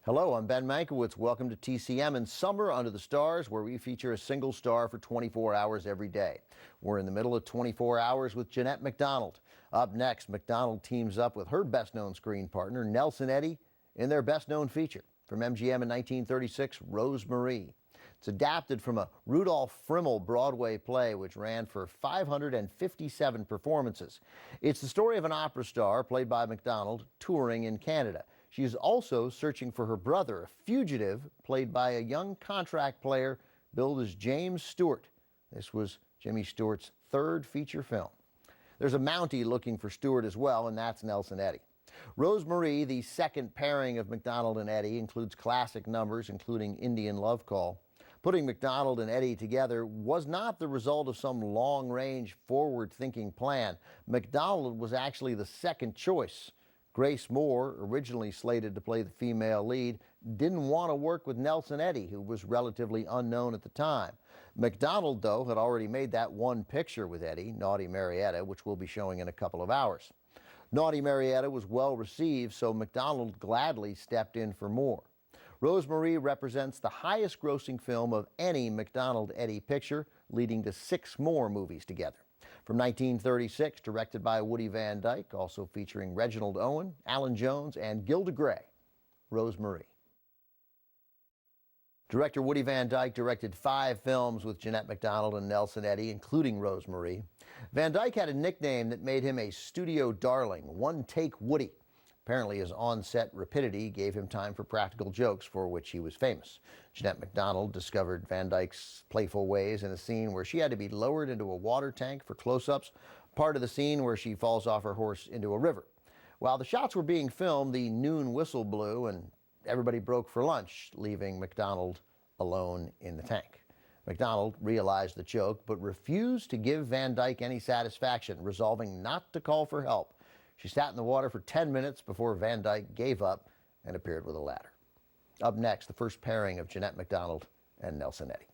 Hello, I'm Ben Mankiewicz. Welcome to TCM and Summer Under the Stars, where we feature a single star for 24 hours every day. We're in the middle of 24 hours with Jeanette MacDonald. Up next, MacDonald teams up with her best-known screen partner, Nelson Eddy, in their best-known feature. From MGM in 1936, Rose Marie. It's adapted from a Rudolph Frimmel Broadway play, which ran for 557 performances. It's the story of an opera star, played by MacDonald, touring in Canada. She is also searching for her brother, a fugitive, played by a young contract player billed as James Stewart. This was Jimmy Stewart's third feature film. There's a Mountie looking for Stewart as well, and that's Nelson Eddy. Rose Marie, the second pairing of MacDonald and Eddy, includes classic numbers, including Indian Love Call. Putting MacDonald and Eddy together was not the result of some long-range, forward-thinking plan. MacDonald was actually the second choice. Grace Moore, originally slated to play the female lead, didn't want to work with Nelson Eddy, who was relatively unknown at the time. MacDonald, though, had already made that one picture with Eddy, Naughty Marietta, which we'll be showing in a couple of hours. Naughty Marietta was well received, so MacDonald gladly stepped in for more. Rose Marie represents the highest grossing film of any MacDonald-Eddy picture, leading to 6 more movies together. From 1936, directed by Woody Van Dyke, also featuring Reginald Owen, Alan Jones, and Gilda Gray, Rose Marie. Director Woody Van Dyke directed 5 films with Jeanette MacDonald and Nelson Eddy, including Rose Marie. Van Dyke had a nickname that made him a studio darling, One Take Woody. Apparently, his on-set rapidity gave him time for practical jokes, for which he was famous. Jeanette MacDonald discovered Van Dyke's playful ways in a scene where she had to be lowered into a water tank for close-ups, part of the scene where she falls off her horse into a river. While the shots were being filmed, the noon whistle blew and everybody broke for lunch, leaving MacDonald alone in the tank. MacDonald realized the joke, but refused to give Van Dyke any satisfaction, resolving not to call for help. She sat in the water for 10 minutes before Van Dyke gave up and appeared with a ladder. Up next, the first pairing of Jeanette MacDonald and Nelson Eddy.